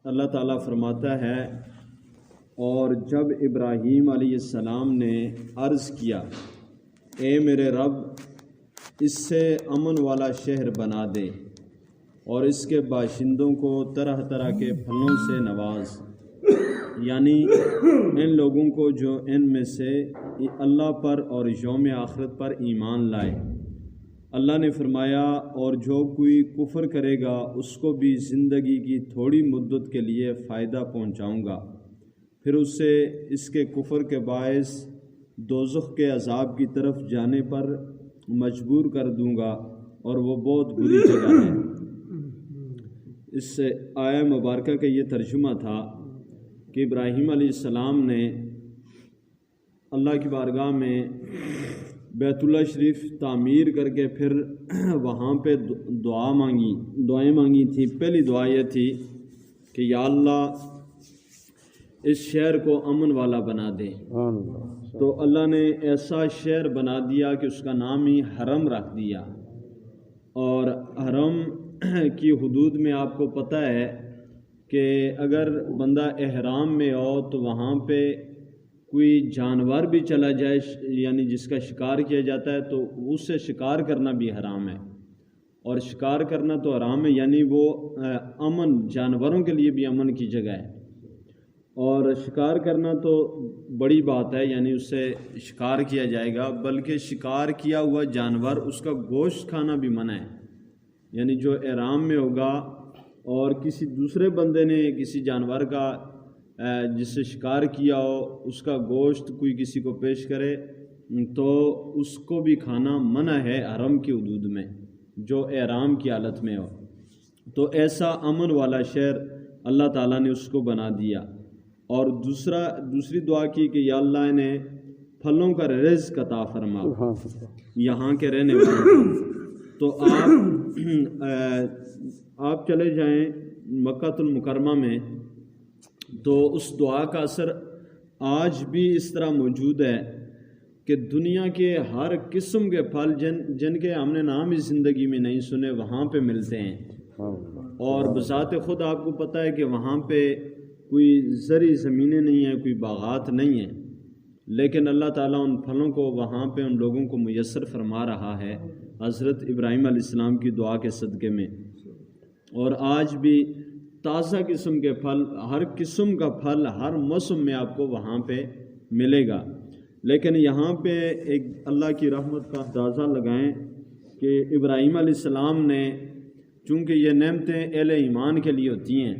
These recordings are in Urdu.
اللہ تعالیٰ فرماتا ہے، اور جب ابراہیم علیہ السلام نے عرض کیا اے میرے رب اس سے امن والا شہر بنا دے اور اس کے باشندوں کو طرح طرح کے پھلوں سے نواز، یعنی ان لوگوں کو جو ان میں سے اللہ پر اور یوم آخرت پر ایمان لائے۔ اللہ نے فرمایا اور جو کوئی کفر کرے گا اس کو بھی زندگی کی تھوڑی مدت کے لیے فائدہ پہنچاؤں گا، پھر اسے اس کے کفر کے باعث دوزخ کے عذاب کی طرف جانے پر مجبور کر دوں گا اور وہ بہت بری جگہ ہے۔ اس آیہ مبارکہ کا یہ ترجمہ تھا کہ ابراہیم علیہ السلام نے اللہ کی بارگاہ میں بیت اللہ شریف تعمیر کر کے پھر وہاں پہ دعائیں مانگی تھیں۔ پہلی دعا یہ تھی کہ یا اللہ اس شہر کو امن والا بنا دے، تو اللہ نے ایسا شہر بنا دیا کہ اس کا نام ہی حرم رکھ دیا۔ اور حرم کی حدود میں آپ کو پتہ ہے کہ اگر بندہ احرام میں ہو تو وہاں پہ کوئی جانور بھی چلا جائے، یعنی جس کا شکار کیا جاتا ہے، تو اس سے شکار کرنا بھی حرام ہے۔ اور شکار کرنا تو حرام ہے، یعنی وہ امن، جانوروں کے لیے بھی امن کی جگہ ہے۔ اور شکار کرنا تو بڑی بات ہے، یعنی اس سے شکار کیا جائے گا، بلکہ شکار کیا ہوا جانور اس کا گوشت کھانا بھی منع ہے۔ یعنی جو احرام میں ہوگا اور کسی دوسرے بندے نے کسی جانور کا جس سے شکار کیا ہو اس کا گوشت کوئی کسی کو پیش کرے تو اس کو بھی کھانا منع ہے حرم کی حدود میں، جو احرام کی حالت میں ہو۔ تو ایسا امن والا شہر اللہ تعالیٰ نے اس کو بنا دیا۔ اور دوسری دعا کی کہ یا اللہ انہیں پھلوں کا رزق عطا فرما یہاں کے رہنے والوں کو۔ تو آپ چلے جائیں مکہ المکرمہ میں تو اس دعا کا اثر آج بھی اس طرح موجود ہے کہ دنیا کے ہر قسم کے پھل جن کے ہم نے نام اس زندگی میں نہیں سنے وہاں پہ ملتے ہیں۔ اور بذات خود آپ کو پتہ ہے کہ وہاں پہ کوئی زرعی زمینیں نہیں ہیں، کوئی باغات نہیں ہیں، لیکن اللہ تعالیٰ ان پھلوں کو وہاں پہ ان لوگوں کو میسر فرما رہا ہے حضرت ابراہیم علیہ السلام کی دعا کے صدقے میں۔ اور آج بھی تازہ قسم کے پھل، ہر قسم کا پھل ہر موسم میں آپ کو وہاں پہ ملے گا۔ لیکن یہاں پہ ایک اللہ کی رحمت کا اندازہ لگائیں کہ ابراہیم علیہ السلام نے، چونکہ یہ نعمتیں اہل ایمان کے لیے ہوتی ہیں،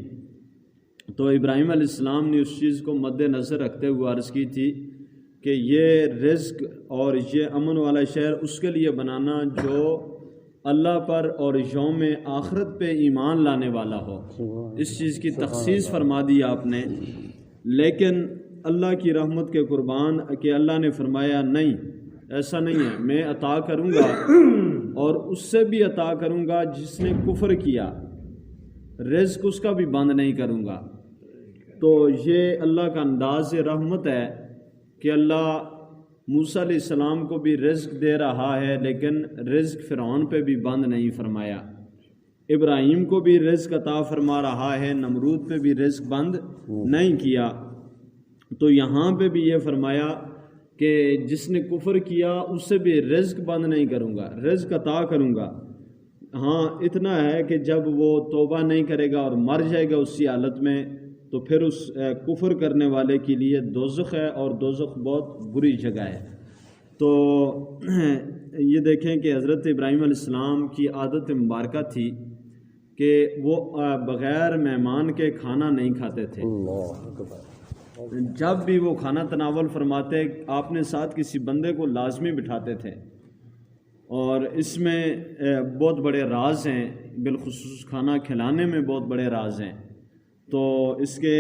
تو ابراہیم علیہ السلام نے اس چیز کو مد نظر رکھتے ہوئے عرض کی تھی کہ یہ رزق اور یہ امن والا شہر اس کے لیے بنانا جو اللہ پر اور یوم آخرت پہ ایمان لانے والا ہو۔ اس چیز کی تخصیص فرما دی آپ نے، لیکن اللہ کی رحمت کے قربان کہ اللہ نے فرمایا نہیں، ایسا نہیں ہے، میں عطا کروں گا اور اس سے بھی عطا کروں گا جس نے کفر کیا، رزق اس کا بھی بند نہیں کروں گا۔ تو یہ اللہ کا انداز رحمت ہے کہ اللہ موسیٰ علیہ السلام کو بھی رزق دے رہا ہے، لیکن رزق فرعون پہ بھی بند نہیں فرمایا۔ ابراہیم کو بھی رزق عطا فرما رہا ہے، نمرود پہ بھی رزق بند نہیں کیا۔ تو یہاں پہ بھی یہ فرمایا کہ جس نے کفر کیا اس سے بھی رزق بند نہیں کروں گا، رزق عطا کروں گا۔ ہاں اتنا ہے کہ جب وہ توبہ نہیں کرے گا اور مر جائے گا اسی حالت میں تو پھر اس کفر کرنے والے کے لیے دوزخ ہے، اور دوزخ بہت بری جگہ ہے۔ تو یہ دیکھیں کہ حضرت ابراہیم علیہ السلام کی عادت مبارکہ تھی کہ وہ بغیر مہمان کے کھانا نہیں کھاتے تھے۔ جب بھی وہ کھانا تناول فرماتے آپ نے ساتھ کسی بندے کو لازمی بٹھاتے تھے، اور اس میں بہت بڑے راز ہیں، بالخصوص کھانا کھلانے میں بہت بڑے راز ہیں۔ تو اس کے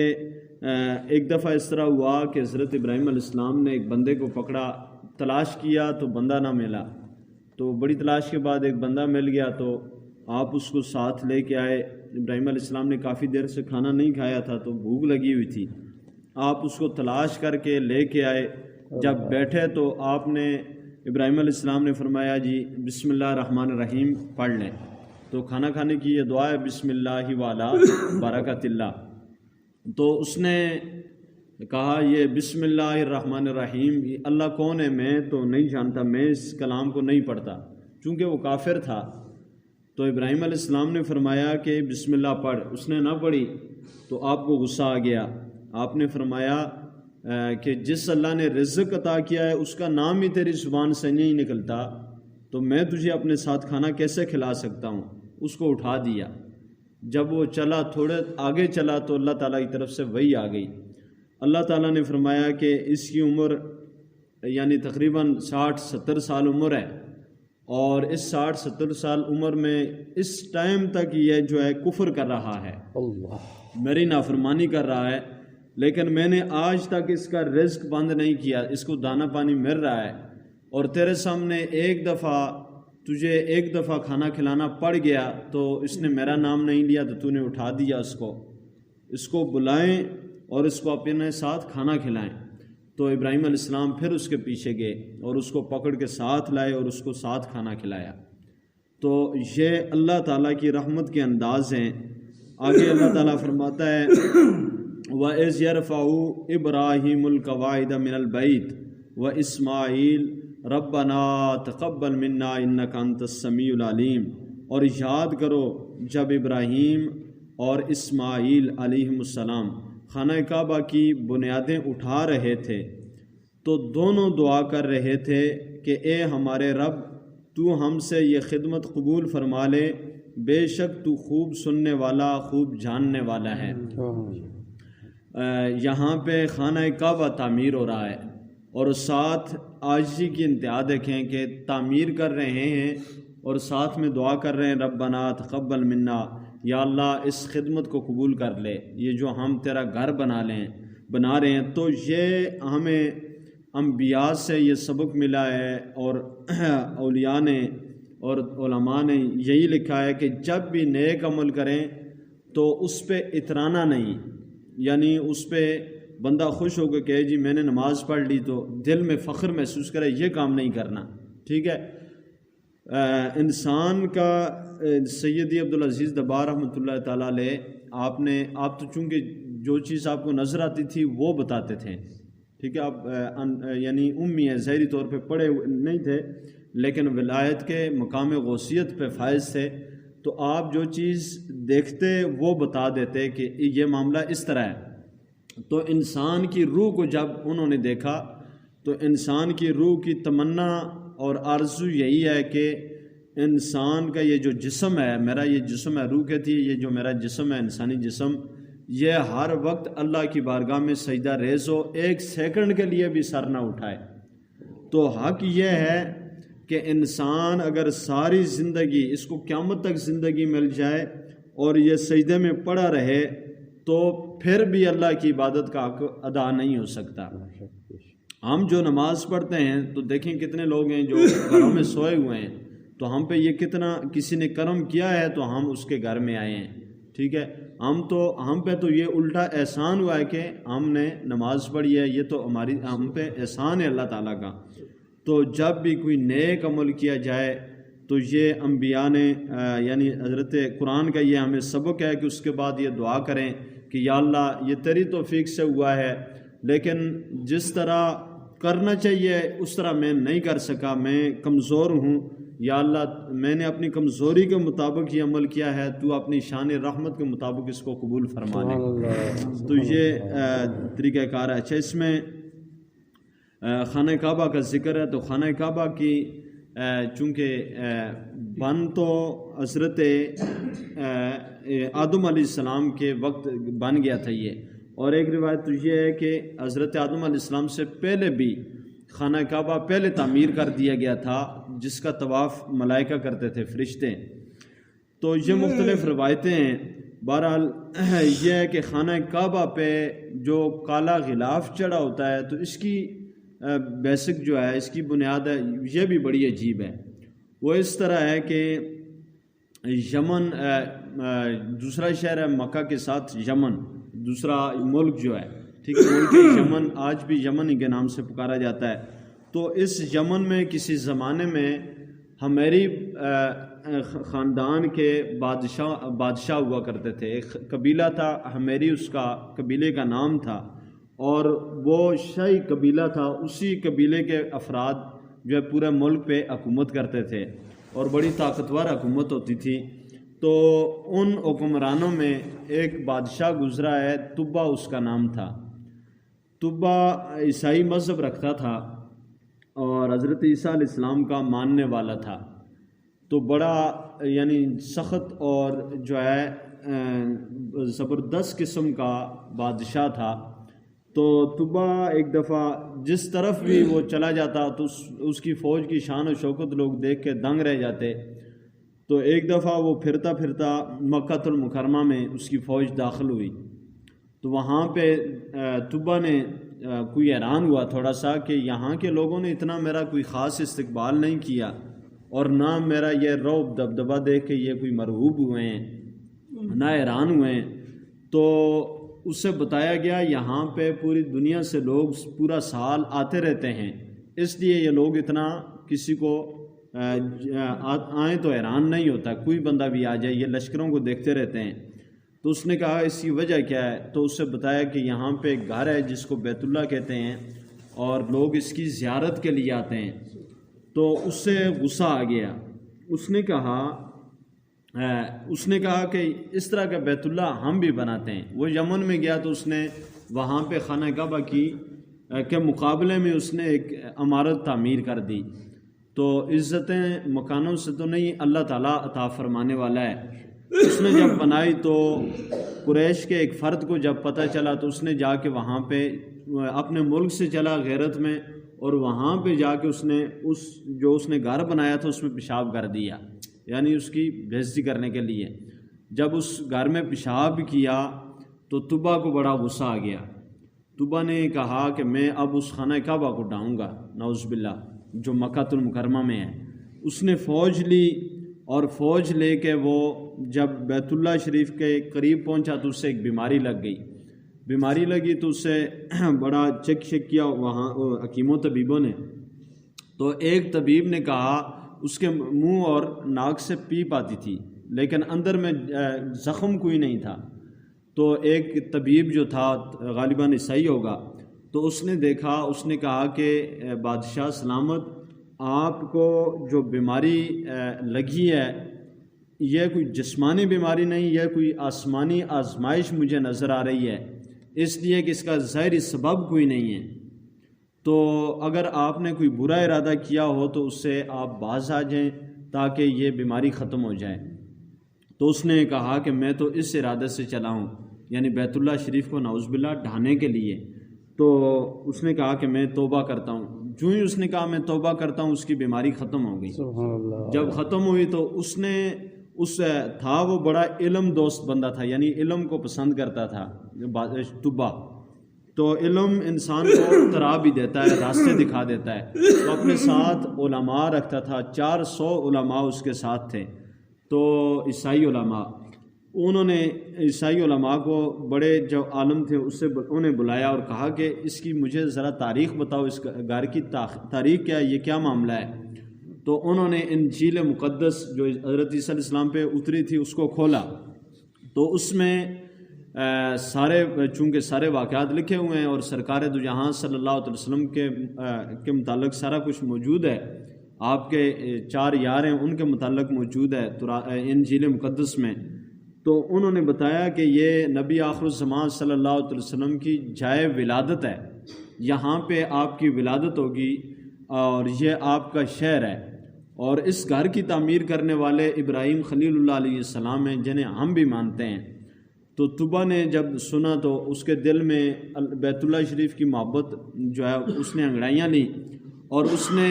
ایک دفعہ اس طرح ہوا کہ حضرت ابراہیم علیہ السلام نے ایک بندے کو پکڑا، تلاش کیا تو بندہ نہ ملا، تو بڑی تلاش کے بعد ایک بندہ مل گیا، تو آپ اس کو ساتھ لے کے آئے۔ ابراہیم علیہ السلام نے کافی دیر سے کھانا نہیں کھایا تھا تو بھوک لگی ہوئی تھی، آپ اس کو تلاش کر کے لے کے آئے۔ جب بیٹھے تو آپ نے ابراہیم علیہ السلام نے فرمایا جی بسم اللہ الرحمن الرحیم پڑھ لیں۔ تو کھانا کھانے کی یہ دعا ہے بسم اللہ والا برکت اللہ، تو اس نے کہا یہ بسم اللہ الرحمن الرحیم اللہ کون ہے میں تو نہیں جانتا، میں اس کلام کو نہیں پڑھتا، چونکہ وہ کافر تھا۔ تو ابراہیم علیہ السلام نے فرمایا کہ بسم اللہ پڑھ، اس نے نہ پڑھی تو آپ کو غصہ آ گیا۔ آپ نے فرمایا کہ جس اللہ نے رزق عطا کیا ہے اس کا نام ہی تیری زبان سے نہیں نکلتا، تو میں تجھے اپنے ساتھ کھانا کیسے کھلا سکتا ہوں؟ اس کو اٹھا دیا۔ جب وہ چلا، تھوڑے آگے چلا تو اللہ تعالیٰ کی طرف سے وحی آ گئی۔ اللہ تعالیٰ نے فرمایا کہ اس کی عمر یعنی تقریباً 60-70 سال عمر ہے، اور اس 60-70 سال عمر میں اس ٹائم تک یہ جو ہے کفر کر رہا ہے، میری نافرمانی کر رہا ہے، لیکن میں نے آج تک اس کا رزق بند نہیں کیا، اس کو دانہ پانی مل رہا ہے، اور تیرے سامنے تجھے ایک دفعہ کھانا کھلانا پڑ گیا تو اس نے میرا نام نہیں لیا تو تو نے اٹھا دیا اس کو بلائیں اور اس کو اپنے ساتھ کھانا کھلائیں۔ تو ابراہیم علیہ السلام پھر اس کے پیچھے گئے اور اس کو پکڑ کے ساتھ لائے اور اس کو ساتھ کھانا کھلایا۔ تو یہ اللہ تعالیٰ کی رحمت کے انداز ہیں۔ آگے اللہ تعالیٰ فرماتا ہے وَإِذْ يَرْفَعُ إِبْرَاهِيمُ الْقَوَاعِدَ مِنَ الْبَيْتِ وَإِسْمَاعِيلُ رَبَّنَا تَقَبَّلْ مِنَّا إِنَّكَ أَنْتَ السَّمِيعُ الْعَلِيمُ، اور یاد کرو جب ابراہیم اور اسماعیل علیہ السلام خانہ کعبہ کی بنیادیں اٹھا رہے تھے تو دونوں دعا کر رہے تھے کہ اے ہمارے رب تو ہم سے یہ خدمت قبول فرما لے، بے شک تو خوب سننے والا خوب جاننے والا ہے۔ یہاں پہ خانہ کعبہ تعمیر ہو رہا ہے اور ساتھ عاجزی کی انتہا دیکھیں کہ تعمیر کر رہے ہیں اور ساتھ میں دعا کر رہے ہیں ربنا تقبل منا، یا اللہ اس خدمت کو قبول کر لے، یہ جو ہم تیرا گھر بنا رہے ہیں۔ تو یہ ہمیں انبیاء سے یہ سبق ملا ہے، اور اولیاء نے اور علماء نے یہی لکھا ہے کہ جب بھی نیک عمل کریں تو اس پہ اترانا نہیں، یعنی اس پہ بندہ خوش ہو کے کہے جی میں نے نماز پڑھ لی تو دل میں فخر محسوس کرے، یہ کام نہیں کرنا، ٹھیک ہے۔ انسان کا سیدی عبدالعزیز دبار رحمۃ اللہ تعالیٰ علیہ آپ تو چونکہ جو چیز آپ کو نظر آتی تھی وہ بتاتے تھے، ٹھیک ہے، آپ یعنی امی ہے، ظاہری طور پہ پڑھے نہیں تھے لیکن ولایت کے مقام غوثیت پہ فائز تھے، تو آپ جو چیز دیکھتے وہ بتا دیتے کہ یہ معاملہ اس طرح ہے۔ تو انسان کی روح کو جب انہوں نے دیکھا تو انسان کی روح کی تمنا اور آرزو یہی ہے کہ انسان کا یہ جو جسم ہے، میرا یہ جسم ہے، روح کہتی ہے یہ جو میرا جسم ہے انسانی جسم، یہ ہر وقت اللہ کی بارگاہ میں سجدہ ریز ہو، ایک سیکنڈ کے لیے بھی سر نہ اٹھائے۔ تو حق یہ ہے کہ انسان اگر ساری زندگی اس کو قیامت تک زندگی مل جائے اور یہ سجدے میں پڑا رہے تو پھر بھی اللہ کی عبادت کا حق ادا نہیں ہو سکتا۔ ہم جو نماز پڑھتے ہیں تو دیکھیں کتنے لوگ ہیں جو گھروں میں سوئے ہوئے ہیں، تو ہم پہ یہ کتنا کسی نے کرم کیا ہے تو ہم اس کے گھر میں آئے ہیں، ٹھیک ہے۔ ہم پہ تو یہ الٹا احسان ہوا ہے کہ ہم نے نماز پڑھی ہے، یہ تو ہم پہ احسان ہے اللہ تعالیٰ کا۔ تو جب بھی کوئی نیک عمل کیا جائے تو یہ انبیاء نے یعنی حضرت قرآن کا یہ ہمیں سبق ہے کہ اس کے بعد یہ دعا کریں کہ یا اللہ یہ تیری توفیق سے ہوا ہے، لیکن جس طرح کرنا چاہیے اس طرح میں نہیں کر سکا، میں کمزور ہوں، یا اللہ میں نے اپنی کمزوری کے مطابق یہ عمل کیا ہے، تو اپنی شان رحمت کے مطابق اس کو قبول فرما لے۔ تو یہ طریقہ کار ہے۔ اچھا، اس میں خانہ کعبہ کا ذکر ہے، تو خانہ کعبہ کی چونکہ بن تو حضرت آدم علیہ السلام کے وقت بن گیا تھا یہ، اور ایک روایت تو یہ ہے کہ حضرت آدم علیہ السلام سے پہلے بھی خانہ کعبہ پہلے تعمیر کر دیا گیا تھا، جس کا طواف ملائکہ کرتے تھے، فرشتے۔ تو یہ مختلف روایتیں ہیں۔ بہرحال یہ ہے کہ خانہ کعبہ پہ جو کالا غلاف چڑھا ہوتا ہے تو اس کی بیسک جو ہے، اس کی بنیاد ہے، یہ بھی بڑی عجیب ہے۔ وہ اس طرح ہے کہ یمن دوسرا شہر ہے مکہ کے ساتھ، یمن دوسرا ملک جو ہے، ٹھیک ہے، ملک یمن آج بھی یمن کے نام سے پکارا جاتا ہے۔ تو اس یمن میں کسی زمانے میں ہمیری خاندان کے بادشاہ ہوا کرتے تھے. ایک قبیلہ تھا حمیری اس کا قبیلے کا نام تھا، اور وہ شاہی قبیلہ تھا. اسی قبیلے کے افراد جو ہے پورے ملک پہ حکومت کرتے تھے اور بڑی طاقتور حکومت ہوتی تھی. تو ان حکمرانوں میں ایک بادشاہ گزرا ہے، طبہ اس کا نام تھا. طبہ عیسائی مذہب رکھتا تھا اور حضرت عیسیٰ علیہ السلام کا ماننے والا تھا. تو بڑا یعنی سخت اور جو ہے زبردست قسم کا بادشاہ تھا. تو طبہ ایک دفعہ جس طرف بھی وہ چلا جاتا تو اس کی فوج کی شان و شوکت لوگ دیکھ کے دنگ رہ جاتے. تو ایک دفعہ وہ پھرتا پھرتا مکہ المکرمہ میں اس کی فوج داخل ہوئی. تو وہاں پہ طبہ نے کوئی حیران ہوا تھوڑا سا کہ یہاں کے لوگوں نے اتنا میرا کوئی خاص استقبال نہیں کیا، اور نہ میرا یہ رعب دبدبہ دیکھ کے یہ کوئی مرعوب ہوئے ہیں، نہ حیران ہوئے ہیں. تو اس سے بتایا گیا یہاں پہ پوری دنیا سے لوگ پورا سال آتے رہتے ہیں، اس لیے یہ لوگ اتنا کسی کو آئیں تو حیران نہیں ہوتا، کوئی بندہ بھی آ جائے، یہ لشکروں کو دیکھتے رہتے ہیں. تو اس نے کہا اس کی وجہ کیا ہے؟ تو اس سے بتایا کہ یہاں پہ ایک گھر ہے جس کو بیت اللہ کہتے ہیں، اور لوگ اس کی زیارت کے لیے آتے ہیں. تو اس سے غصہ آ گیا. اس نے کہا کہ اس طرح کا بیت اللہ ہم بھی بناتے ہیں. وہ یمن میں گیا تو اس نے وہاں پہ خانہ کعبہ کے مقابلے میں اس نے ایک عمارت تعمیر کر دی. تو عزتیں مکانوں سے تو نہیں، اللہ تعالیٰ عطا فرمانے والا ہے. اس نے جب بنائی تو قریش کے ایک فرد کو جب پتہ چلا تو اس نے جا کے وہاں پہ اپنے ملک سے چلا غیرت میں، اور وہاں پہ جا کے اس نے گھر بنایا تھا اس میں پیشاب کر دیا، یعنی اس کی بےعزتی کرنے کے لیے. جب اس گھر میں پیشاب کیا تو طبہ کو بڑا غصہ آ گیا. طبہ نے کہا کہ میں اب اس خانہ کعبہ کو ڈھاؤں گا، نعوذ باللہ، جو مکہ المکرمہ میں ہے. اس نے فوج لی، اور فوج لے کے وہ جب بیت اللہ شریف کے قریب پہنچا تو اس سے ایک بیماری لگی تو اس سے بڑا چیک کیا وہاں حکیموں طبیبوں نے. تو ایک طبیب نے کہا اس کے منہ اور ناک سے پیپ آتی تھی لیکن اندر میں زخم کوئی نہیں تھا. تو ایک طبیب جو تھا غالباً عیسائی ہوگا، تو اس نے دیکھا، اس نے کہا کہ بادشاہ سلامت، آپ کو جو بیماری لگی ہے یہ کوئی جسمانی بیماری نہیں، یہ کوئی آسمانی آزمائش مجھے نظر آ رہی ہے، اس لیے کہ اس کا ظاہری سبب کوئی نہیں ہے. تو اگر آپ نے کوئی برا ارادہ کیا ہو تو اس سے آپ باز آ جائیں تاکہ یہ بیماری ختم ہو جائے. تو اس نے کہا کہ میں تو اس ارادے سے چلا ہوں، یعنی بیت اللہ شریف کو نعوذ باللہ ڈھانے کے لیے. تو اس نے کہا کہ میں توبہ کرتا ہوں. جو ہی اس نے کہا میں توبہ کرتا ہوں، اس کی بیماری ختم ہو گئی. سبحان اللہ. جب ختم ہوئی تو وہ بڑا علم دوست بندہ تھا، یعنی علم کو پسند کرتا تھا طبہ. تو علم انسان کو طرح بھی دیتا ہے، راستے دکھا دیتا ہے. تو اپنے ساتھ علماء رکھتا تھا، 400 علماء اس کے ساتھ تھے. تو عیسائی علماء، انہوں نے عیسائی علماء کو، بڑے جو عالم تھے اس سے انہیں بلایا اور کہا کہ اس کی مجھے ذرا تاریخ بتاؤ، اس گھر کی تاریخ کیا ہے، یہ کیا معاملہ ہے. تو انہوں نے انجیل مقدس جو حضرت عیسیٰ علیہ السلام پہ اتری تھی اس کو کھولا. تو اس میں چونکہ سارے واقعات لکھے ہوئے ہیں اور سرکار دو جہاں صلی اللہ علیہ وسلم کے متعلق سارا کچھ موجود ہے. آپ کے 4 یار ہیں ان کے متعلق موجود ہے انجیل مقدس میں. تو انہوں نے بتایا کہ یہ نبی آخر الزمان صلی اللہ علیہ وسلم کی جائے ولادت ہے، یہاں پہ آپ کی ولادت ہوگی اور یہ آپ کا شہر ہے. اور اس گھر کی تعمیر کرنے والے ابراہیم خلیل اللہ علیہ السلام ہیں جنہیں ہم بھی مانتے ہیں. تو طبہ نے جب سنا تو اس کے دل میں بیت اللہ شریف کی محبت جو ہے اس نے انگڑائیاں لی، اور اس نے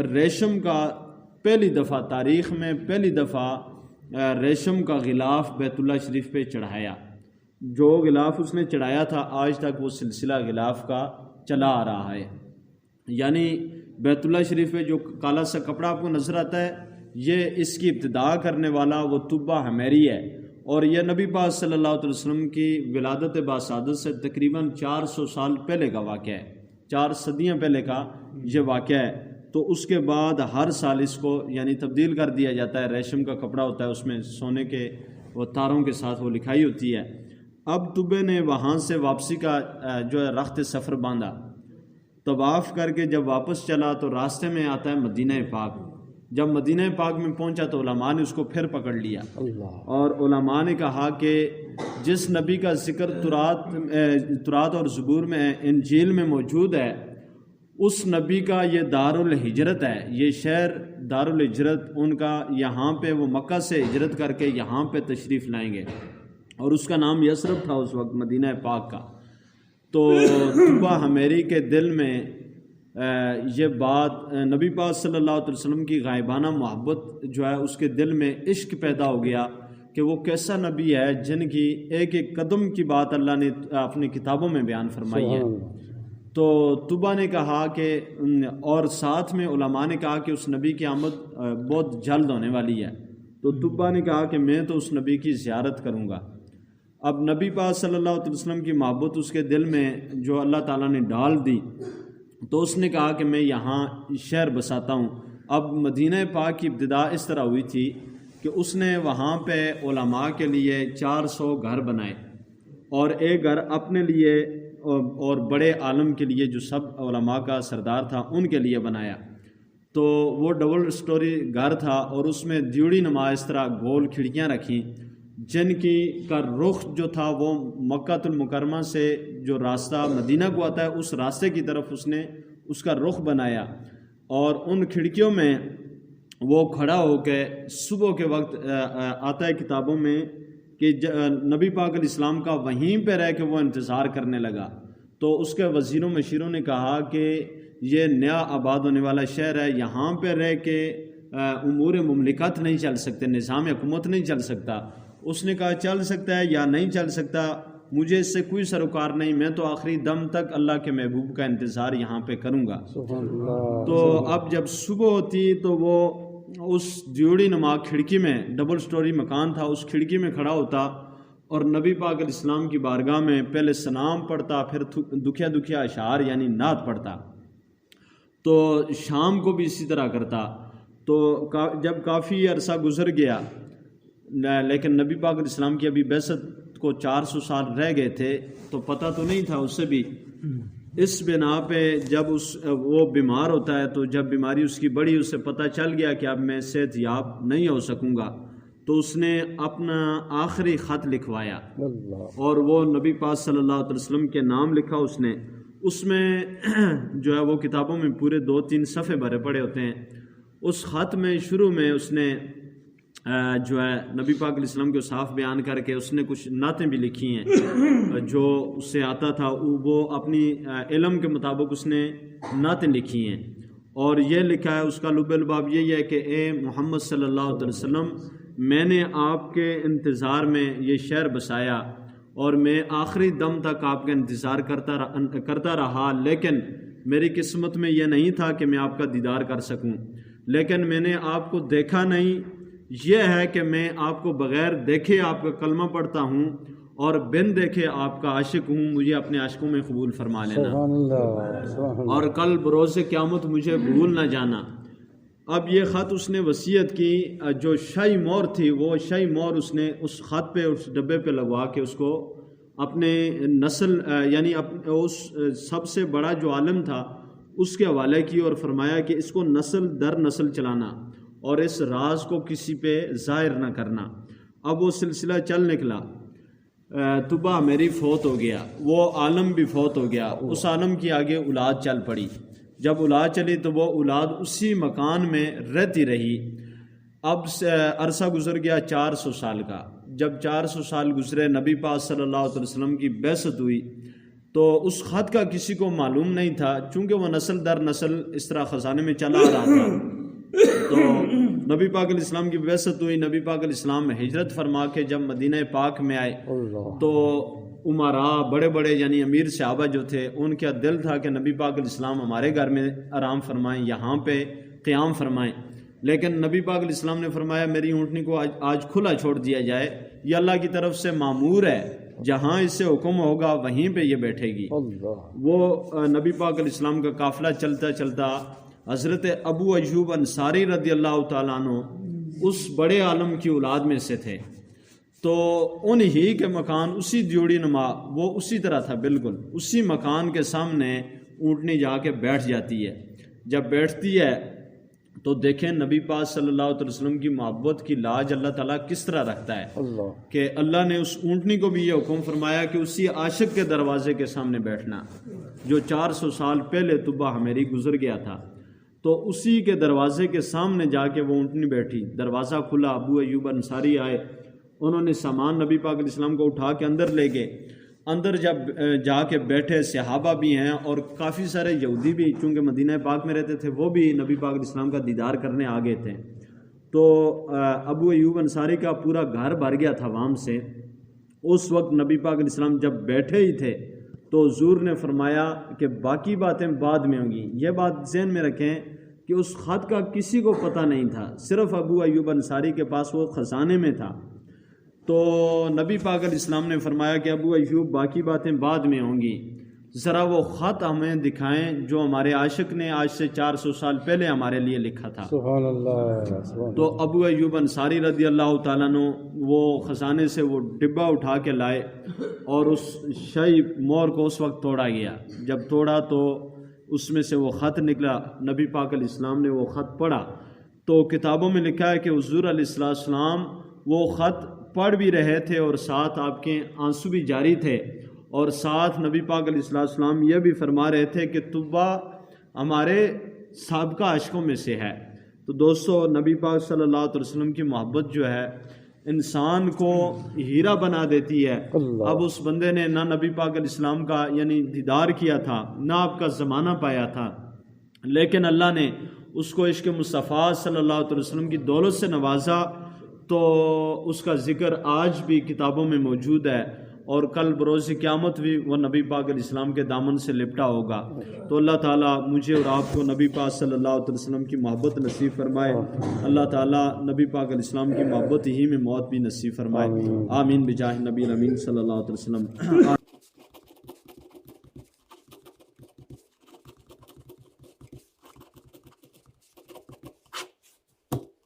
ریشم کا تاریخ میں پہلی دفعہ ریشم کا غلاف بیت اللہ شریف پہ چڑھایا. جو غلاف اس نے چڑھایا تھا آج تک وہ سلسلہ غلاف کا چلا آ رہا ہے. یعنی بیت اللہ شریف پہ جو کالا سا کپڑا آپ کو نظر آتا ہے، یہ اس کی ابتدا کرنے والا وہ طبہ حمیری ہے. اور یہ نبی پاک صلی اللہ علیہ وسلم کی ولادت باسعادت سے تقریباً 400 سال پہلے کا واقعہ ہے، 4 صدیاں پہلے کا یہ واقعہ ہے. تو اس کے بعد ہر سال اس کو یعنی تبدیل کر دیا جاتا ہے. ریشم کا کپڑا ہوتا ہے, اس میں سونے کے وہ تاروں کے ساتھ وہ لکھائی ہوتی ہے. اب طبع نے وہاں سے واپسی کا جو ہے رخت سفر باندھا. طواف کر کے جب واپس چلا تو راستے میں آتا ہے مدینہ پاک. جب مدینہ پاک میں پہنچا تو علماء نے اس کو پھر پکڑ لیا, اور علماء نے کہا کہ جس نبی کا ذکر تورات اور زبور میں انجیل میں موجود ہے, اس نبی کا یہ دارالہجرت ہے, یہ شہر دارالہجرت ان کا, یہاں پہ وہ مکہ سے ہجرت کر کے یہاں پہ تشریف لائیں گے, اور اس کا نام یثرب تھا اس وقت, مدینہ پاک کا. تو طبع حمیری کے دل میں یہ بات, نبی پاک صلی اللہ علیہ وسلم کی غائبانہ محبت جو ہے اس کے دل میں عشق پیدا ہو گیا کہ وہ کیسا نبی ہے جن کی ایک ایک قدم کی بات اللہ نے اپنی کتابوں میں بیان فرمائی ہے. تو طبع نے کہا کہ, اور ساتھ میں علماء نے کہا کہ اس نبی کی آمد بہت جلد ہونے والی ہے. تو طبع نے کہا کہ میں تو اس نبی کی زیارت کروں گا. اب نبی پاک صلی اللہ علیہ وسلم کی محبت اس کے دل میں جو اللہ تعالیٰ نے ڈال دی, تو اس نے کہا کہ میں یہاں شہر بساتا ہوں. اب مدینہ پاک کی ابتدا اس طرح ہوئی تھی کہ اس نے وہاں پہ علماء کے لیے 400 گھر بنائے, اور ایک گھر اپنے لیے اور بڑے عالم کے لیے جو سب علماء کا سردار تھا ان کے لیے بنایا. تو وہ ڈبل سٹوری گھر تھا, اور اس میں دیوڑی نما اس طرح گول کھڑکیاں رکھیں, جن کی کا رخ جو تھا وہ مکہ المکرمہ سے جو راستہ مدینہ کو آتا ہے اس راستے کی طرف اس نے اس کا رخ بنایا. اور ان کھڑکیوں میں وہ کھڑا ہو کے صبح کے وقت آتا ہے کتابوں میں کہ نبی پاک علیہ السلام کا وہیں پہ رہ کے وہ انتظار کرنے لگا. تو اس کے وزیروں مشیروں نے کہا کہ یہ نیا آباد ہونے والا شہر ہے, یہاں پہ رہ کے امور مملکت نہیں چل سکتے, نظام حکومت نہیں چل سکتا. اس نے کہا چل سکتا ہے یا نہیں چل سکتا, مجھے اس سے کوئی سروکار نہیں, میں تو آخری دم تک اللہ کے محبوب کا انتظار یہاں پہ کروں گا. تو اب جب صبح ہوتی تو وہ اس دیوڑی نما کھڑکی میں, ڈبل سٹوری مکان تھا, اس کھڑکی میں کھڑا ہوتا اور نبی پاک علیہ السلام کی بارگاہ میں پہلے سلام پڑھتا, پھر دکھیا دکھیا اشعار یعنی نعت پڑھتا. تو شام کو بھی اسی طرح کرتا. تو جب کافی عرصہ گزر گیا, لیکن نبی پاک علیہ السلام کی ابھی بعثت کو 400 سال رہ گئے تھے, تو پتہ تو نہیں تھا اس سے بھی. اس بنا پہ جب وہ بیمار ہوتا ہے, تو جب بیماری اس کی بڑھی, اسے پتہ چل گیا کہ اب میں صحت یاب نہیں ہو سکوں گا, تو اس نے اپنا آخری خط لکھوایا, اور وہ نبی پاک صلی اللہ علیہ وسلم کے نام لکھا اس نے. اس میں جو ہے وہ کتابوں میں پورے 2-3 صفحے بھرے پڑے ہوتے ہیں. اس خط میں شروع میں اس نے جو ہے نبی پاک علیہ السلام کے صاف بیان کر کے اس نے کچھ نعتیں بھی لکھی ہیں جو اس سے آتا تھا, وہ اپنی علم کے مطابق اس نے نعتیں لکھی ہیں. اور یہ لکھا ہے, اس کا لب الباب یہی ہے کہ اے محمد صلی اللہ علیہ وسلم, میں نے آپ کے انتظار میں یہ شہر بسایا, اور میں آخری دم تک آپ کا انتظار کرتا رہا, لیکن میری قسمت میں یہ نہیں تھا کہ میں آپ کا دیدار کر سکوں. لیکن میں نے آپ کو دیکھا نہیں, یہ ہے کہ میں آپ کو بغیر دیکھے آپ کا کلمہ پڑھتا ہوں, اور بن دیکھے آپ کا عاشق ہوں, مجھے اپنے عاشقوں میں قبول فرما لینا, اور کل بروز قیامت مجھے بھول نہ جانا. اب یہ خط اس نے وصیت کی, جو شاہی مور تھی وہ شاہی مور اس نے اس خط پہ, اس ڈبے پہ لگوا کے اس کو اپنے نسل یعنی اس سب سے بڑا جو عالم تھا اس کے حوالے کی, اور فرمایا کہ اس کو نسل در نسل چلانا, اور اس راز کو کسی پہ ظاہر نہ کرنا. اب وہ سلسلہ چل نکلا, طبع میری فوت ہو گیا, وہ عالم بھی فوت ہو گیا, اس عالم کی آگے اولاد چل پڑی. جب اولاد چلی تو وہ اولاد اسی مکان میں رہتی رہی. اب عرصہ گزر گیا 400 سال کا. جب 400 سال گزرے, نبی پاک صلی اللہ علیہ وسلم کی بعثت ہوئی, تو اس خط کا کسی کو معلوم نہیں تھا, چونکہ وہ نسل در نسل اس طرح خزانے میں چلا آ رہا تھا. تو نبی پاک علیہ السلام کی بعثت ہوئی, نبی پاک علیہ السلام ہجرت فرما کے جب مدینہ پاک میں آئے, تو عمراء بڑے بڑے یعنی امیر صحابہ جو تھے, ان کا دل تھا کہ نبی پاک علیہ السلام ہمارے گھر میں آرام فرمائیں, یہاں پہ قیام فرمائیں. لیکن نبی پاک علیہ السلام نے فرمایا میری اونٹنی کو آج کھلا چھوڑ دیا جائے, یہ اللہ کی طرف سے مامور ہے, جہاں اس سے حکم ہوگا وہیں پہ یہ بیٹھے گی. وہ نبی پاک علیہ السلام کا قافلہ چلتا چلتا حضرت ابو ایوب انصاری رضی اللہ تعالیٰ عنہ اس بڑے عالم کی اولاد میں سے تھے، تو ان ہی کے مکان اسی دیوڑی نما وہ اسی طرح تھا، بالکل اسی مکان کے سامنے اونٹنی جا کے بیٹھ جاتی ہے۔ جب بیٹھتی ہے تو دیکھیں نبی پاک صلی اللہ علیہ وسلم کی محبت کی لاج اللہ تعالیٰ کس طرح رکھتا ہے کہ اللہ نے اس اونٹنی کو بھی یہ حکم فرمایا کہ اسی عاشق کے دروازے کے سامنے بیٹھنا جو 400 سال پہلے طبع ہمیری گزر گیا تھا، تو اسی کے دروازے کے سامنے جا کے وہ اونٹنی بیٹھی، دروازہ کھلا، ابو ایوب انصاری آئے، انہوں نے سامان نبی پاک علیہ السلام کو اٹھا کے اندر لے گئے۔ اندر جب جا کے بیٹھے، صحابہ بھی ہیں اور کافی سارے یہودی بھی چونکہ مدینہ پاک میں رہتے تھے، وہ بھی نبی پاک علیہ السلام کا دیدار کرنے آ گئے تھے، تو ابو ایوب انصاری کا پورا گھر بھر گیا تھا عوام سے۔ اس وقت نبی پاک علیہ السلام جب بیٹھے ہی تھے تو حضور نے فرمایا کہ باقی باتیں بعد میں ہوں گی۔ یہ بات ذہن میں رکھیں کہ اس خط کا کسی کو پتہ نہیں تھا، صرف ابو ایوب انصاری کے پاس وہ خزانے میں تھا۔ تو نبی پاک علیہ السلام نے فرمایا کہ ابو ایوب باقی باتیں بعد میں ہوں گی، ذرا وہ خط ہمیں دکھائیں جو ہمارے عاشق نے آج سے 400 سال پہلے ہمارے لیے لکھا تھا۔ سبحان اللہ۔ تو ابو ایوب انصاری رضی اللہ تعالیٰ عنہ وہ خزانے سے وہ ڈبہ اٹھا کے لائے اور اس شاہی مور کو اس وقت توڑا گیا۔ جب توڑا تو اس میں سے وہ خط نکلا، نبی پاک علیہ السلام نے وہ خط پڑھا، تو کتابوں میں لکھا ہے کہ حضور علیہ السلام وہ خط پڑھ بھی رہے تھے اور ساتھ آپ کے آنسو بھی جاری تھے، اور ساتھ نبی پاک علیہ السلام یہ بھی فرما رہے تھے کہ طبع ہمارے سابقہ عاشقوں میں سے ہے۔ تو دوستو، نبی پاک صلی اللہ علیہ وسلم کی محبت جو ہے انسان کو ہیرا بنا دیتی ہے۔ اب اس بندے نے نہ نبی پاک علیہ السلام کا یعنی دیدار کیا تھا، نہ آپ کا زمانہ پایا تھا، لیکن اللہ نے اس کو عشق مصطفیٰ صلی اللہ علیہ وسلم کی دولت سے نوازا، تو اس کا ذکر آج بھی کتابوں میں موجود ہے، اور کل بروز قیامت بھی وہ نبی پاک علیہ السلام کے دامن سے لپٹا ہوگا۔ تو اللہ تعالیٰ مجھے اور آپ کو نبی پاک صلی اللہ علیہ وسلم کی محبت نصیب فرمائے، اللہ تعالیٰ نبی پاک علیہ السلام کی محبت ہی میں موت بھی نصیب فرمائے، آمین بجاہ نبی الامین صلی اللہ علیہ وسلم۔